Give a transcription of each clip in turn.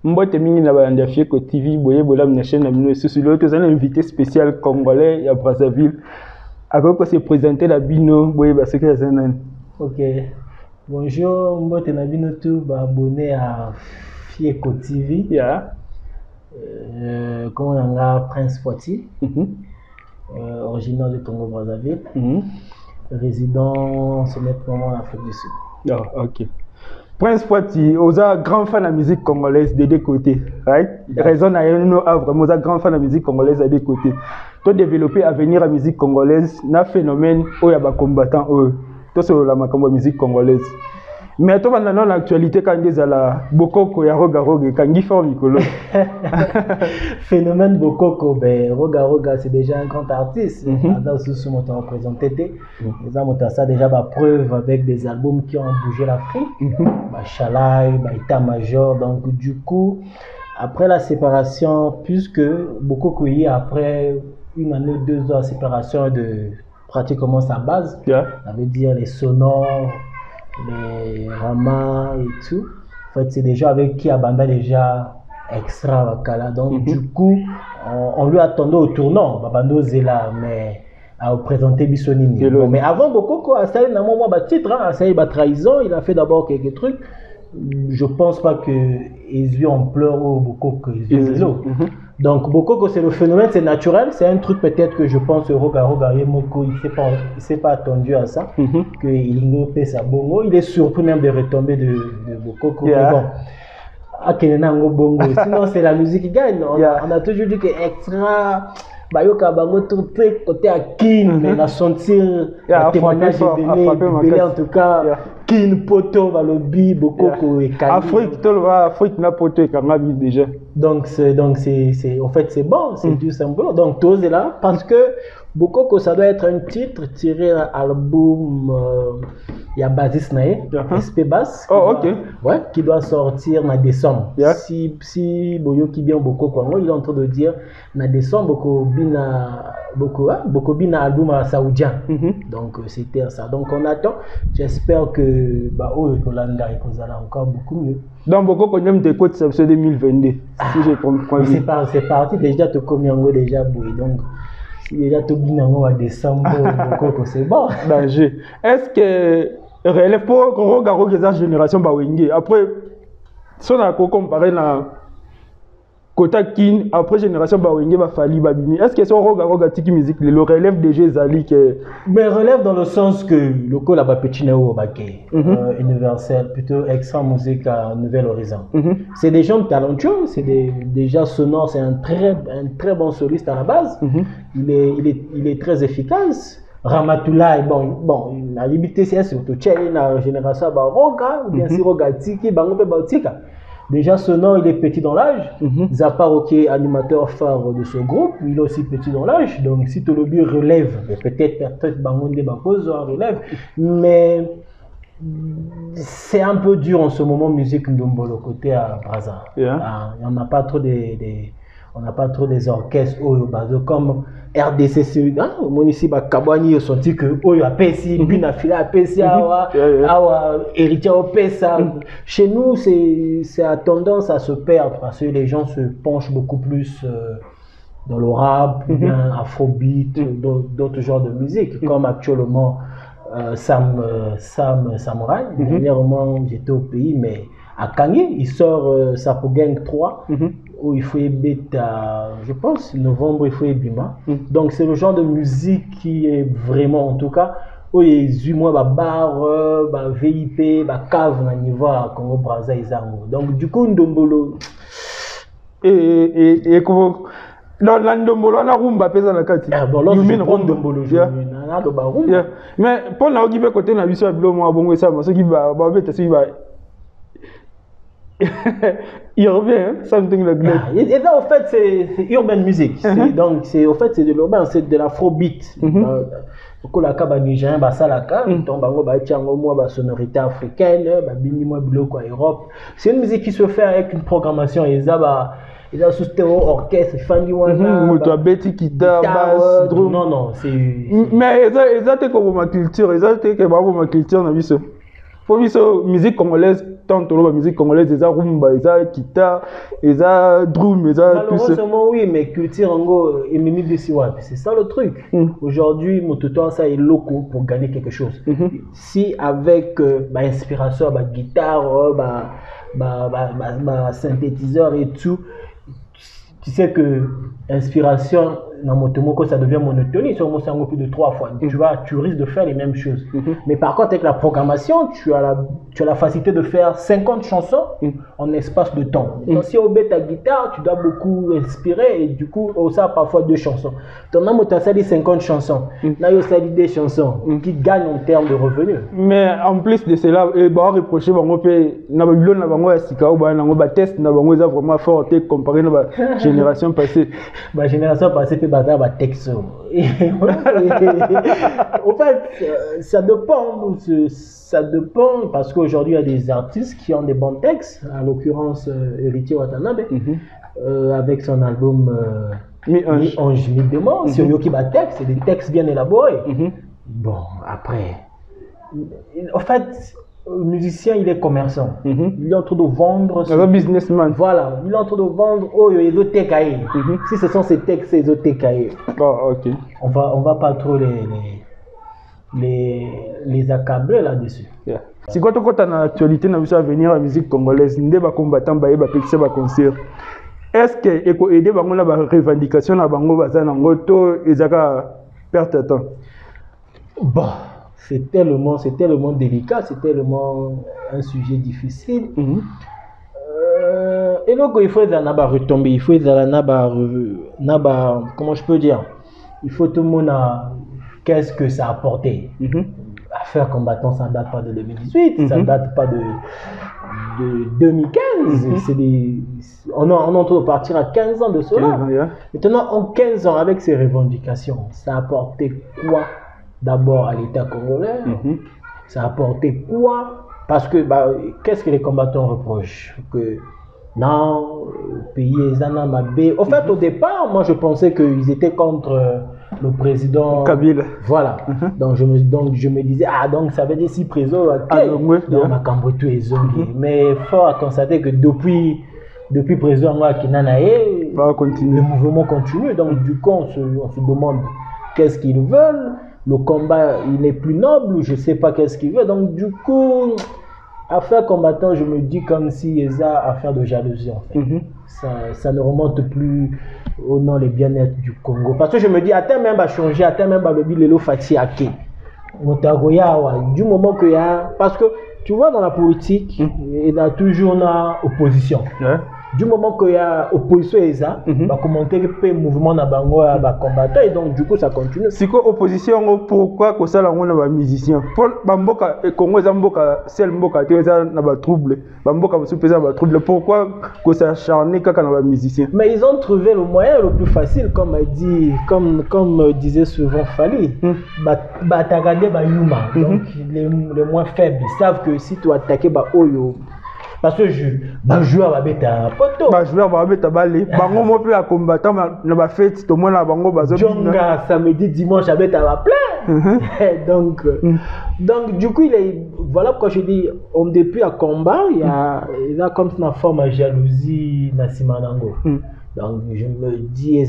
Mbote mingi na balandi Fieko TV boye bola na chaîne na bino sur l'autre un invité spécial congolais à Brazzaville. Ako se présenter la bino boye ba secret zanan. OK. Bonjour, mbote na bino tout ba abonné à Fieko TV. Yeah. Comment on a Prince Fouati. Originaire du Congo Brazzaville. Résident ce moment en Afrique du Sud. Oh, OK. Prince Fouati, vous êtes grand fan de la musique congolaise des deux côtés, right? Yeah. Raison à vraiment, vous êtes grand fan de la musique congolaise des deux côtés. Toi développer à venir la musique congolaise, na phénomène où il y a des combattants, tout sur la musique congolaise. Mais toi maintenant l'actualité quand ils ala Bokoko ya Roga Roga quand il fait Mikolo. Phénomène Bokoko, ben Roga Roga c'est déjà un grand artiste. Dans ce moment on représenté, les hommes ont ça déjà ba preuve avec des albums qui ont bougé l'Afrique. Ba Chalai, ba État Major, donc du coup après la séparation, puisque Bokoko y après une année, 2 ans de séparation de pratiquement sa base, ça veut dire les sonores, les ramas et tout. En fait, c'est des gens avec qui Abanda déjà extra Wakala. Donc, du coup, on lui attendait au tournant. Babando Zela, mais à présenter Bissonini. Bon, mais avant Bokoko, à ça, il a un titre, à ça, il a trahison. Il a fait d'abord quelques trucs. Je pense pas que Ezu en pleure au Bokoko. Donc Bokoko c'est le phénomène, c'est naturel, c'est un truc peut-être que je pense que Roga Roga Yemoko il s'est pas attendu à ça, que il fait sa bongo, il est surpris même de retomber de Bokoko. Mais bon, bongo. Sinon c'est la musique qui gagne. On a toujours dit que extra Bayoka Bango tout côté à Kin, mais la sentir le témoignage de Bélé en tout cas. Kin poto va le bi Bokoko et Kali. Afrique n'a poto et Kamabi déjà. Donc en fait c'est bon, c'est du simple. Donc tout est là parce que Bokoko ça doit être un titre tiré à l'album il y a Basis Nae, SP Bass. Oh OK. Ouais, qui doit sortir en décembre. Si Boyo qui bien Bokoko, il est en train de dire en décembre Boko bina album saoudien. Donc c'était ça. Donc on attend. J'espère que Kolanda et Kozala encore beaucoup mieux. Donc Bokoko on aime des codes c'est 2022. Si je comprends bien. C'est parti déjà te commiango déjà boy. Donc si déjà te binango à décembre Bokoko c'est bon. Danger. Est-ce que relève pour Roga la génération Bawenge après si on a comparé na Kota Kin après génération Bawenge va Fali Babimi, est-ce que son Roga tiki musique le relève déjà Zali que mais relève dans le sens que le col là petit néo baké universel plutôt extra musique à Nouvel Horizon. C'est des gens talentueux, c'est des gens sonores, c'est un très bon soliste à la base. Il est très efficace. Ramatoulaye, bon, la limité c'est surtout la génération Roga, ou bien si Roga Tiki, Bangope Bautika. Déjà, ce nom, il est petit dans l'âge. Zaparo qui est animateur phare de ce groupe, il est aussi petit dans l'âge. Donc, si tout le but relève, peut-être Bangonde Bakose relève, mais c'est un peu dur en ce moment, musique Ndombolo côté à Brazza. On n'a pas trop on n'a pas trop des orchestres comme RDC, mon ici Kabani senti que Apesi, Binafila Apesi, Héritier Opesa. Chez nous, c'est à tendance à se perdre parce que les gens se penchent beaucoup plus dans le rap, bien afrobeat, d'autres genres de musique, comme actuellement Sam Samurai. Dernièrement, j'étais au pays, mais à Kanye, il sort Sapo Gang 3. Où il faut bêta, je pense novembre il faut Bima. Donc c'est le genre de musique qui est vraiment en tout cas où il y a moi bar, VIP, cave na niveau Congo Brazza Izango. Donc du coup Ndombolo et comment dans l'Ndombolo na rumba pesa na kati. Bon là je prends Ndombolo na do ba rumba. Mais pour na okibe côté na biso bilo mo abongo ça parce qu'il va beta si va il revient, something like that. Et là, en fait, c'est urban music. Donc, en fait, c'est de l'urbain, c'est de l'afrobeat. Pourquoi la kaba nigérien, salaka, tombango, tiango, moi, sonorité africaine, bini, moi, biloko, Europe. C'est une musique qui se fait avec une programmation. Ils ont sous stéréo, orchestre, fandi, moto, bêti, guitare, basse, drum. Non, c'est. Mais ils ont été comme ma culture, ils ont été comme ma culture, on a vu ça. pour la musique congolaise, tant que la musique congolaise, les rumba, les guitare, les drum, les tout ça. Malheureusement, oui, mais culture ango et mimi de siwa, c'est ça le truc. Aujourd'hui, mon tuteur, ça est loco pour gagner quelque chose. Si avec inspiration, guitare, synthétiseur et tout, tu sais que inspiration dans mon tomoko ça devient monotonie sur mon sango plus de 3 fois. Tu risques de faire les mêmes choses. Mais par contre avec la programmation, tu as la facilité de faire 50 chansons en espace de temps. Donc si on met ta guitare, tu dois beaucoup inspirer et du coup on a parfois 2 chansons. Ton âme tu as sali 50 chansons. Là il sali des chansons qui gagnent en termes de revenus. Mais en plus de cela, bah reprocher bango pe na ba bilon na bango ya sika ba na ba test na bango ça vraiment fort comparé na ba génération passée. Ma génération passée fait battre ma texte. En fait, ça dépend parce qu'aujourd'hui il y a des artistes qui ont des bons textes, en l'occurrence Héritier Watanabe, avec son album Mi-Ange Mi-Démon, sur Yoki Batek, c'est des textes bien élaborés. Bon, après, en fait, le musicien, il est commerçant. Il est en train de vendre. Un businessman. Voilà, il est en train de vendre. Oh, il y a des TKI. Si ce sont ces textes, c'est des TKI. Oh, ok. On va pas trop les accabler là-dessus. Yeah. C'est quoi ton côté dans l'actualité dans à venir la musique congolaise? Ndé ba combattant ba yeba pexé ba concert. Est-ce que eko aider bango na ba revendication na bango bazana ngoto ezaka perte de temps? Bon. C'est tellement délicat, c'est tellement un sujet difficile. Et donc, il faut retomber, il faut comment je peux dire, il faut tout le monde qu'est-ce que ça a apporté. Affaire combattant, ça ne date pas de 2018, ça ne date pas de 2015. On est en train de partir à 15 ans de cela. Maintenant, en 15 ans, avec ces revendications, ça a apporté quoi? D'abord à l'État congolais, ça a apporté quoi? Parce que qu'est-ce que les combattants reprochent? Que non, le pays est en Amabé. En fait, au départ, moi je pensais qu'ils étaient contre le président Kabila. Voilà. Donc je me disais, donc ça veut dire si président mais fort à constater que depuis président Kinanae, le mouvement continue. Donc du coup, on se demande qu'est-ce qu'ils veulent. Le combat, il est plus noble, je ne sais pas qu'est-ce qu'il veut. Donc, du coup, affaire combattant, je me dis comme si il y a affaire de jalousie, en fait. Ça ne remonte plus au nom des bien-être du Congo. Parce que je me dis, à terme, même à changer, à terme, même à le bilo fati ake. Du moment qu'il y a. Parce que, tu vois, dans la politique, il y a toujours une opposition. Du moment qu'il y a opposition et ça, va commenter le mouvement na bango va combattre et donc du coup ça continue. Si quoi opposition pourquoi que ça la on a musicien pour bamboka Congo zamboka seul mboka te ça na ba trouble bamboka monsieur pesant ba trouble pourquoi que ça acharné kaka na ba musicien. Mais ils ont trouvé le moyen le plus facile comme disait souvent Fali batagade ba yuma donc les moins faibles ils savent que si tu attaquer ba oyo. Parce que joueur va mettre un poteau. Joueur va mettre un balai. Bango mo pe a combattant na ba fête to mo na bango bazo. Jonga samedi dimanche à mettre à la plein. Donc du coup voilà pourquoi je dis depuis à combat il y a comme une forme de jalousie na simanango. Donc je me dis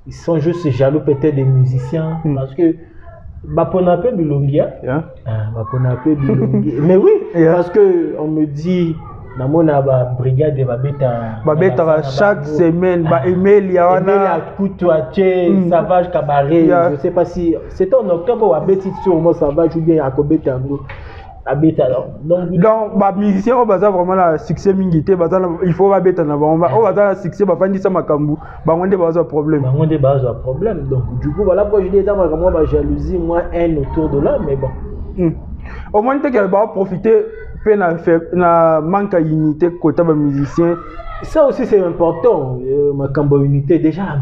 ils sont juste jaloux peut-être des musiciens parce que Baponape Bilongia. Baponape Bilongia. Mais oui, parce que on me dit namona ba brigade de babeta chaque semaine ba email ya wana Kutuache Savage Cabaret. Je sais pas si c'était en octobre ou à Betty sur moi Savage ou bien à Kobeta. Donc ba musicien on baza vraiment la succès mingité baza il faut ba beta na ba on baza succès ba fandi sa makambu ba ngonde baza problème donc du coup voilà pourquoi je dis ça moi ba jalousie moi haine autour de là mais bon au moins tu va profiter pe na manque d'unité côté ba musicien ça aussi c'est important makambo unité déjà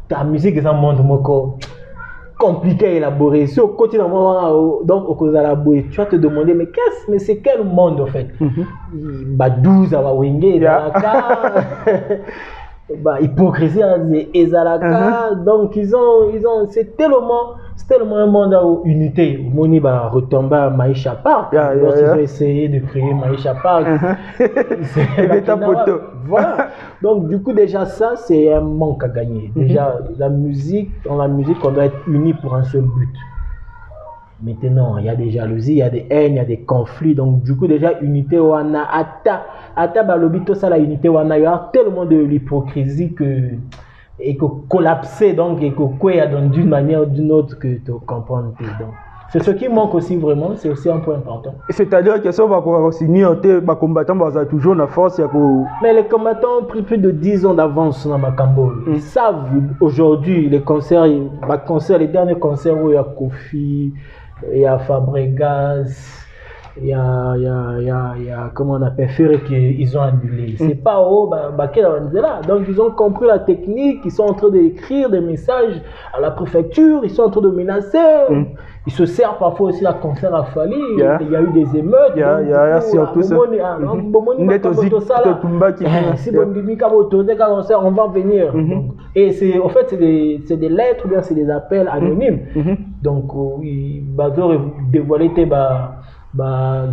ta musique est un monde moko compliqué à élaborer. Si au côté d'un moment, donc au cause de la bouée, tu vas te demander mais c'est quel monde en fait? 12 à Wawenge, bah, hypocrisie et Zalaka. Donc ils ont c'est tellement un monde où unité. Moni va retomber à Maïcha Park. Lorsqu'ils ont essayé de créer Maïcha Park. Voilà. Donc du coup déjà ça c'est un manque à gagner. Déjà dans la musique on doit être unis pour un seul but. Maintenant, il y a des jalousies, il y a des haines, il y a des conflits. Donc, du coup, déjà, unité, on a ata balobito, ça, la unité, on a, il y a tellement de l'hypocrisie et que collapser, donc, et que quoi, d'une manière ou d'une autre, que tu comprends. Donc, c'est ce qui manque aussi vraiment, c'est aussi un point important. C'est-à-dire que ça va signer, les combattants vont toujours la force. Mais les combattants ont pris plus de 10 ans d'avance dans Macambo. Ils savent aujourd'hui, les derniers concerts où il y a Kofi, il y a Fabregas, il y a comment on appelle Ferré qu'ils ont annulé. C'est pas là. Donc ils ont compris la technique, ils sont en train d'écrire des messages à la préfecture, ils sont en train de menacer. Ils se servent parfois aussi la concert à Fali. Il y a eu des émeutes. Il y a surtout ça. On va venir. Et c'est en fait c'est des lettres ou bien c'est des appels anonymes. Donc ils vont dévoiler tes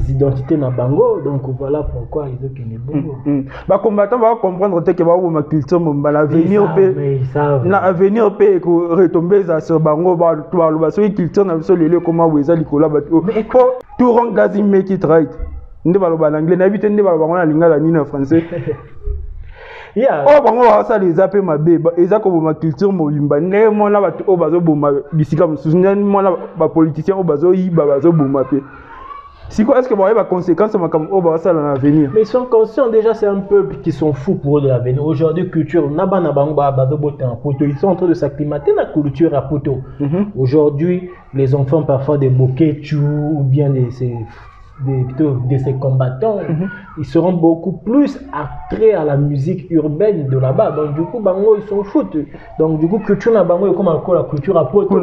identités dans Bango. Donc voilà pourquoi ils ont qu'il Bango. Les combattants vont comprendre que ma culture, l'avenir peut retomber sur Bango. La culture n'a pas les comment vous avez tout rang doesn't make it right. Ne parle pas l'anglais, n'habite ne parle pas la langue en français. Oh, bango ça les appels ma bé, ils ont comme ma culture moyimba. Ne moi là au bazo boma bisika musunya moi là ba politicien au bazo yiba bazo boma pe. Si quoi est-ce que vous avez des conséquences comme au bazo dans l'avenir? Mais ils sont conscients déjà, c'est un peuple qui sont fous pour eux de l'avenir. Aujourd'hui culture naba na bango bazo botin poto, ils sont en train de s'acclimater la culture à poto. Aujourd'hui, les enfants parfois des bokeh ou bien de ces combattants, ils seront beaucoup plus attraits à la musique urbaine de là-bas. Donc du coup, bango ils sont fous. Donc du coup, culture na bango est comme encore la culture à poto.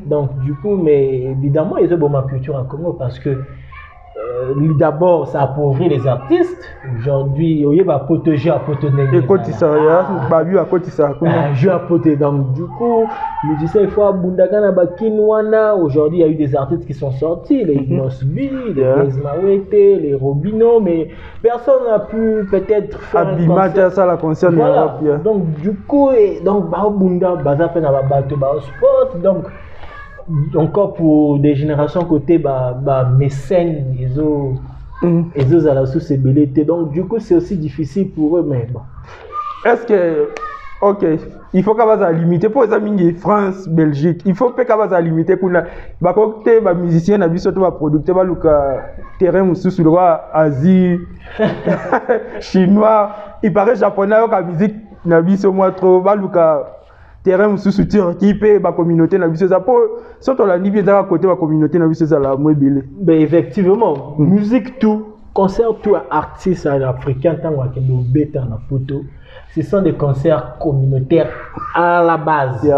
Donc du coup, mais évidemment, ils ont beaucoup ma culture en Congo parce que d'abord, ça appauvrit les artistes. Aujourd'hui, il y a un pote jeu à pote nègre. Et quand il s'arrête, à côté ça. Jeu à pote. Donc, du coup, le disais, il faut à Bundagana Bakinwana. Aujourd'hui, il y a eu des artistes qui sont sortis, les Nosby, les Esmawete, les Robino, mais personne n'a pu peut-être faire. Abimata, ça la concerne voilà. Donc, du coup, Bunda, Bazapen à Bato, Sport. Donc, encore pour des générations côté mécènes ils ont à la sous belleté. Donc du coup c'est aussi difficile pour eux, mais bon. Est-ce que ok, il faut qu'on va limiter pour les amis France, Belgique, il faut qu'on va limiter pour la côté musicien na biso to producteur ba luka terrain mususu le roi Asie chinois, il paraît japonais ka musique na biso moi trop ba luka terrain sous soutien qui peut la communauté na biso ça pour surtout la niveau de la côté la communauté na biso ça la moins belé. Ben effectivement, musique tout, concert tout artistes africains tant que nous bêta na photo, ce sont des concerts communautaires à la base.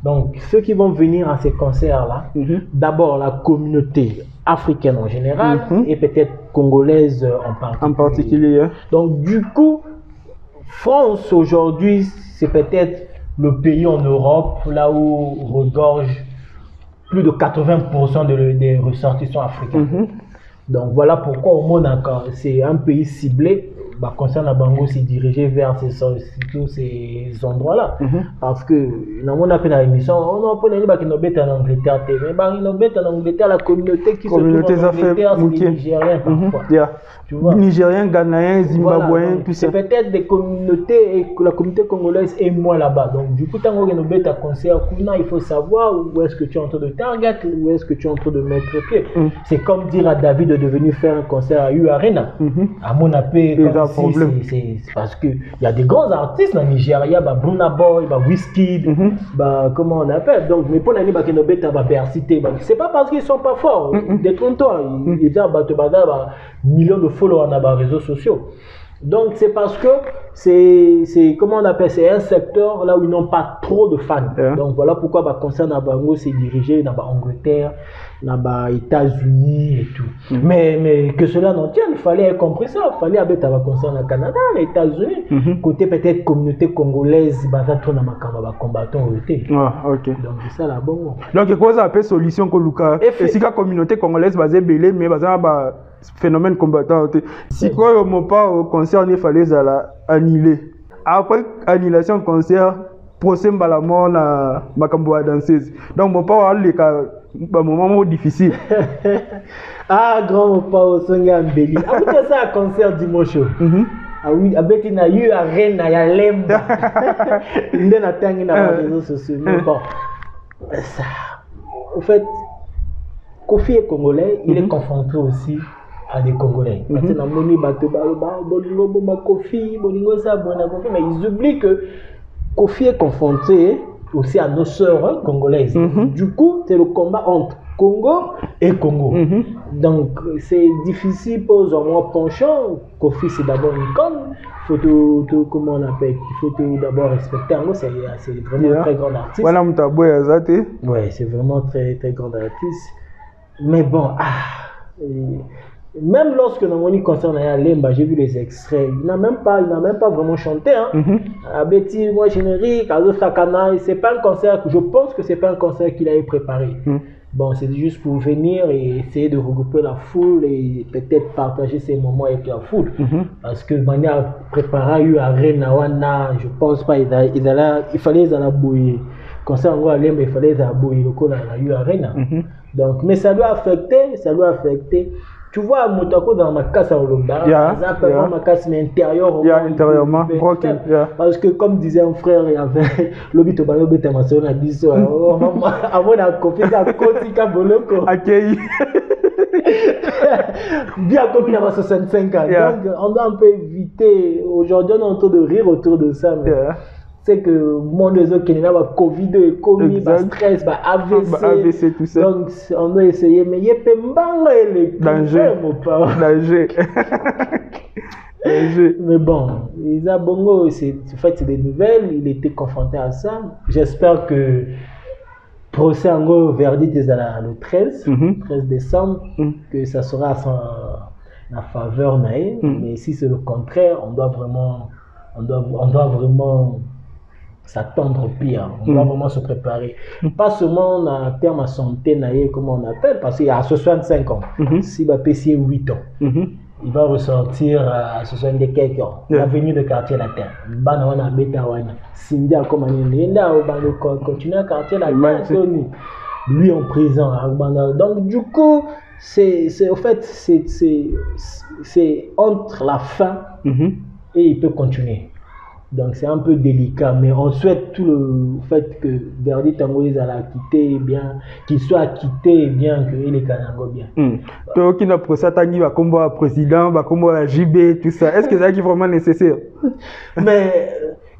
Donc ceux qui vont venir à ces concerts là, d'abord la communauté africaine en général et peut-être congolaise en particulier. Donc du coup France aujourd'hui, c'est peut-être le pays en Europe, là où regorge plus de 80% des ressortissants africains. Donc voilà pourquoi au monde c'est un pays ciblé. Concernant Bango, c'est dirigé vers tous ces endroits-là. Parce que, dans mon appel à l'émission, on a pas dit qu'il en Angleterre, mais en Angleterre, la communauté qui se trouve en Angleterre, c'est les Nigériens parfois. Tu vois? Nigériens, Ghanéens, Zimbabwéens, tout ça. C'est peut-être des communautés, et la communauté congolaise est moins là-bas. Donc, du coup, quand on a un concert, il faut savoir où est-ce que tu es en train de target, où est-ce que tu es en train de mettre pied. C'est comme dire à David de venir faire un concert à U Arena. À mon appel, c'est parce qu'il y a des grands artistes dans le Nigeria, Burna Boy, Wizkid, comment on appelle. Donc, mais pour l'année, c'est pas parce qu'ils sont pas forts. Détrompe-toi. Ils ont millions de followers dans les réseaux sociaux. Donc c'est parce que c'est comment on appelle, c'est un secteur là où ils n'ont pas trop de fans. Donc voilà pourquoi le concert Nabango s'est dirigé dans l'Angleterre, dans les États-Unis et tout. Mais que cela n'en tienne, il fallait compris ça, il fallait habiter un concert au Canada, les États-Unis, côté peut-être communauté congolaise, basée dans ma combattant été. Ok. Donc c'est ça la bonne. Donc quoi ça appelle solution que Luka? Et si la communauté congolaise basée belé mais basée dans phénomène combattant. Si quoi mon pas au concert il fallait annuler. Après annulation concert, procès la mort na makambo à danseuse. Donc mon pas les cas moment difficile. Ah grand mon pas au songa mbeli. Après ça concert dimanche. Ah oui, abeti na eu arena ya lemba. Ndé na tangi na réseaux sociaux. Mais bon, ça, en fait, Kofi est congolais, il est confronté aussi à des Congolais. Parce que mais ils oublient que Kofi est confronté aussi à nos sœurs congolaises. Du coup, c'est le combat entre Congo et Congo. Donc, c'est difficile pour moi penchant. Kofi, c'est d'abord une conne. Comment on appelle? Il faut d'abord respecter. C'est vraiment un très grand artiste. Ouais, c'est vraiment très, très grand artiste. Mais bon, même lorsque Namoni concerne Lemba, j'ai vu les extraits. Il n'a même pas vraiment chanté. Betty, moi générique, Azo Sakana, c'est pas un concert. Je pense que c'est pas un concert qu'il avait préparé. Bon, c'est juste pour venir et essayer de regrouper la foule et peut-être partager ces moments avec la foule. Parce que Mania préparé eu à Renawana, je pense pas, il fallait les bouillir. Concert en Lemba, il fallait les bouillir. Le coup, il a eu à Rena. Donc, mais ça doit affecter. Tu vois, Motako dans ma casse à Olomba, ma casse mais intérieurement, parce que comme disait un frère, il y avait l'obito bayo beta maso na biso, avant la copie à Kotika Boloko. Bien comme il y a 65 ans. Donc, on doit un peu éviter. Aujourd'hui, on est en train de rire autour de ça. Mais c'est que le monde des autres qui est là, Covid, Covid, stress, AVC, tout ça. Donc, on doit essayer. Mais il y a pas les danger. Mais bon, Isa Bongo, en fait, c'est des nouvelles. Il était confronté à ça. J'espère que procès en gros, verdict est le 13 décembre, que ça sera à la faveur naïe. Mais si c'est le contraire, on doit vraiment s'attendre au pire. On doit vraiment se préparer. Pas seulement en termes de santé naïe, comme on appelle, parce qu'il y a 65 ans. Si il va passer 8 ans, il va ressortir à 70 quelques ans. L'avenue de quartier latin. Bana beta wana. Sindia comme on continue à quartier latin. Lui en prison. Donc du coup, c'est entre la fin et il peut continuer. Donc c'est un peu délicat, mais on souhaite tout le fait que Verdi Tangoïse a quitté bien, qu'il soit acquitté bien, qu'il est Kanango bien. Toi qui n'as pas ça, tu vas comme président, comme JB, tout ça. Est-ce que c'est vraiment nécessaire? Mais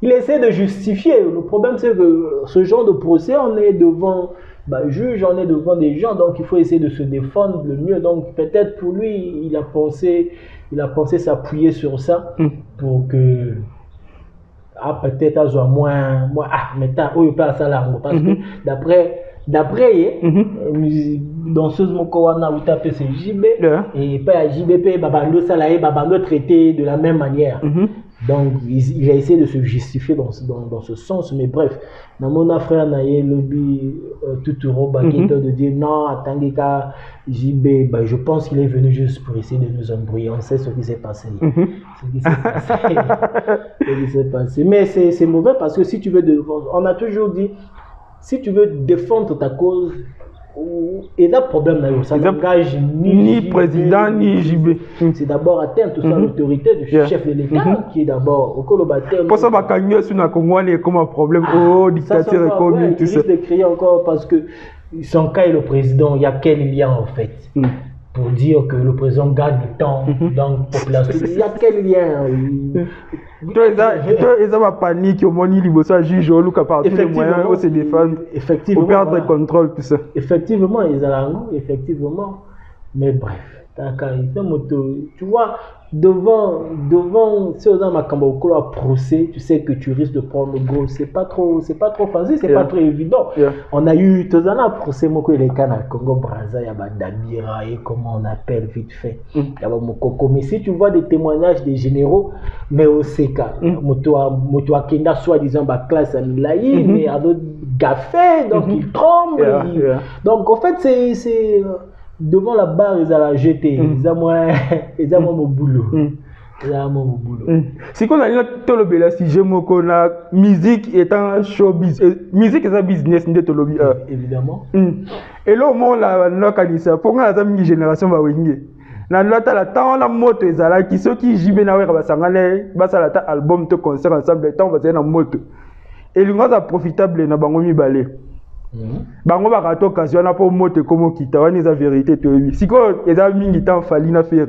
il essaie de justifier. Le problème c'est que ce genre de procès, on est devant juge, on est devant des gens, donc il faut essayer de se défendre le mieux. Donc peut-être pour lui, il a pensé s'appuyer sur ça pour que peut-être à moins mais t'as où il peut ça là parce que d'après danseuse mokowana ou taper c'est JB et pas JBP babando salaye babando traité de la même manière. Donc il a essayé de se justifier dans ce sens, mais bref, dans mon frère naïe lobby tout de dire non attendez qu'à JB, je pense qu'il est venu juste pour essayer de nous embrouiller. On sait ce qui s'est passé. Mais c'est mauvais parce que si tu veux on a toujours dit, si tu veux défendre ta cause, et là problème ça n'engage ni président ni JB. C'est d'abord atteindre tout ça l'autorité du chef de l'État qui est d'abord au colobateur. Pour ça sur la Congo il y a comme un problème dictature et commune tout ça. Il risque de crier encore parce que son cas est le président, il y a quel lien en fait pour dire que le président gagne du temps dans la population. Il y a quel lien? Ils ont panique au moment où ils juge ou par tous les moyens où se défendre pour perdre le contrôle tout ça. Effectivement, effectivement. Mais bref, tu vois, devant, si on a ma cambo à procès, tu sais que tu risques de prendre le gros. C'est pas trop facile, c'est pas trop évident. On a eu, tous un procès, moi, les canaux, Congo, Brazza, il y a Dabira, et comment on appelle vite fait. Il y a Mokoko. Mais si tu vois des témoignages des généraux, mais au CK, Moto Akenda, soi-disant, classe à Milaï, mais à d'autres gaffés, donc ils tremblent. Donc, en fait, c'est devant la barre, ils allaient jeter. Ils ont moins mon boulot. Si on a tout le bel si je me connais, musique étant showbiz, musique est un business, évidemment. Et là, au moment là, pour la génération va winner. Na lota la temps la moto ezala qui ceux qui jibe na wera basangane basala ta album to concert ensemble temps va na moto. Et l'ingo za profitable na bango mibale. Bango ba rato occasion na pour moto comme kita wani za vérité to wi. Siko eza mingi temps fali na faire.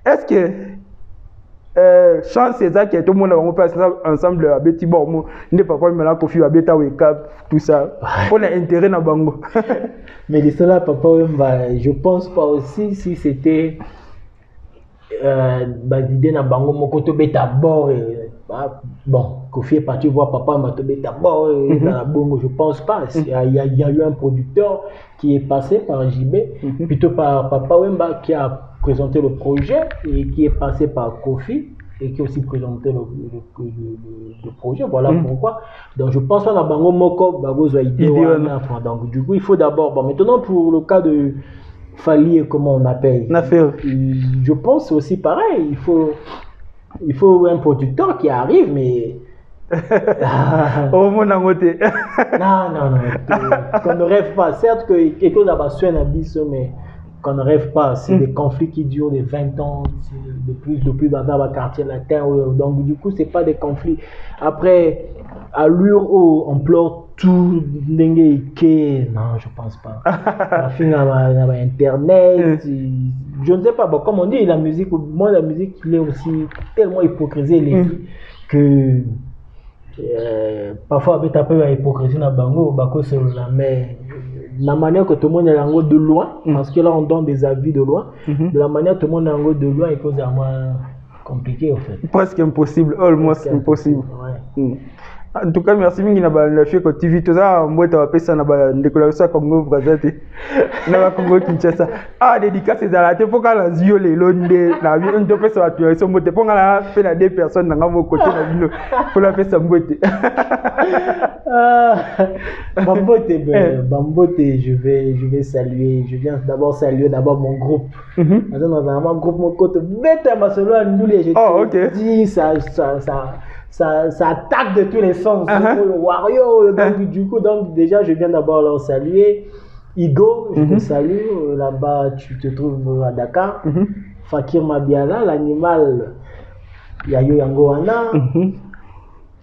Est-ce que chance eza que tout le monde va passer ensemble à beti bon ne pas me kofi à beta wake up tout ça. On a intérêt na bango. Mais de cela, papa, je pense pas aussi si c'était l'idée na bango moko to beta bord bon Kofi est parti voir papa m'a to beta bord dans la bongo, je pense pas. Il y a eu un producteur qui est passé par JB, plutôt par papa Wemba qui a présenté le projet et qui est passé par Kofi et qui a aussi présenté le projet. Voilà pourquoi. Donc je pense pas dans bango moko bagozo idée. Donc du coup il faut d'abord maintenant pour le cas de Fali, comment on appelle, je pense aussi pareil, il faut un producteur qui arrive, mais au monde à côté. non, qu'on ne rêve pas, certes que quelque chose a besoin d'un mais qu'on ne rêve pas, c'est des conflits qui durent des 20 ans, depuis dans le quartier latin, donc du coup c'est pas des conflits. Après, allure où on pleure tout, non, je pense pas. La fin à internet, je ne sais pas, bon, comme on dit, la musique, il est aussi tellement hypocrisé que parfois avec un peu d'hypocrisie dans bango, mais la manière que tout le monde est en de loin, parce que là on donne des avis de loin, de la manière que tout le monde est en de loin, et que c'est moins compliqué en fait. Presque impossible, almost impossible. Ouais. En tout cas, merci mingi na ba na fie ko TV to za mbota wa pesa na ba déclaration Congo Brazzaville na Congo Kinshasa. Ah dédicace za la te foka la zio le londe na vie on to pesa wa tu so mbote ponga la fait na deux personnes na ngamo côté na bino pour la pesa mbote. Bambote, je vais saluer, je viens d'abord saluer mon groupe. Dans un groupe mon côté bête ma solo nous les je dis ça attaque de tous les sens. Wario, du coup, donc déjà je viens d'abord leur saluer. Igo, je te salue, là-bas tu te trouves à Dakar. Fakir Mabiala, l'animal, Yayo Yangoana,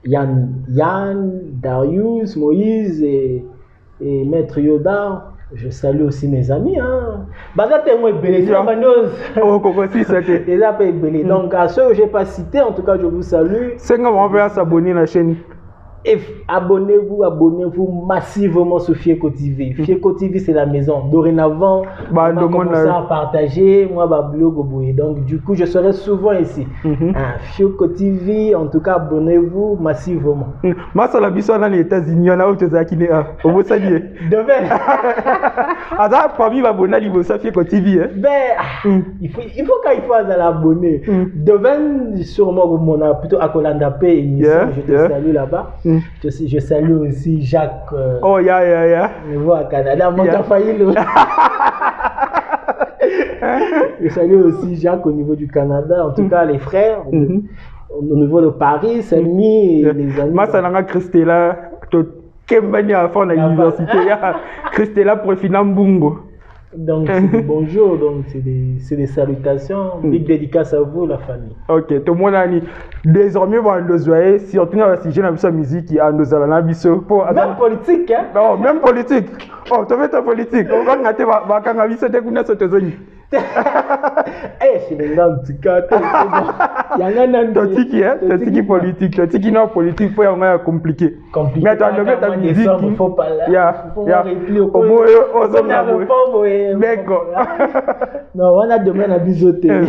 Yann, Darius, Moïse et Maître Yoda. Je salue aussi mes amis. Donc à ceux que je n'ai pas cités, en tout cas je vous salue. C'est comment on va s'abonner à la chaîne. Et abonnez-vous massivement sur Fieko TV. Fieko TV, c'est la maison. Dorénavant, on va commencer à partager. Moi, donc, du coup, je serai souvent ici. Fieko TV, en tout cas, abonnez-vous massivement. Moi, ça l'a vu dans les États-Unis. On a autre chose à qui est là. On vous salue. Demain. Alors, parmi les abonnés, il faut Fieko TV. Il faut qu'il faut l'abonner. Demain, sûrement, on a plutôt à Kolandapé, émission. Je te salue là-bas. Je salue aussi Jacques. Oh, yeah. Je vois à Canada. Je salue aussi Jacques au niveau du Canada. En tout cas, les frères. Au niveau de Paris, Selmi et les amis. Moi, ça n'a Christella. Kembani à fond à l'université. Christella pour Finambungo. Donc, bonjour, donc c'est des salutations, big dédicace à vous, la famille. Ok, tout le monde a dit, désormais, on va nous voir, si on tient à la sujet de la musique, il y a nos alanabiso. Même politique, hein? Non, même politique. Oh, tu fais ta politique. On va regarder, on va regarder, Eh, c'est les gars, petit cas. Il y en a un totiki politique, totiki non politique, faut y avoir compliqué. Compliqué. Mais tu as levé ta musique. Il faut pas là. Il y a d'accord. Non, on a demain à biseauter.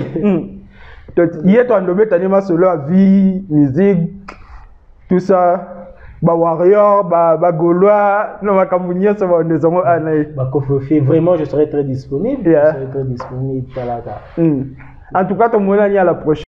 Hier, tu as levé ta numéro solo à vie, musique, tout ça. Bah warrior, bah gaulois, non ma camouflage ça va nous avons vraiment je serai très disponible. Je serai très disponible. En tout cas, ton monde à la prochaine.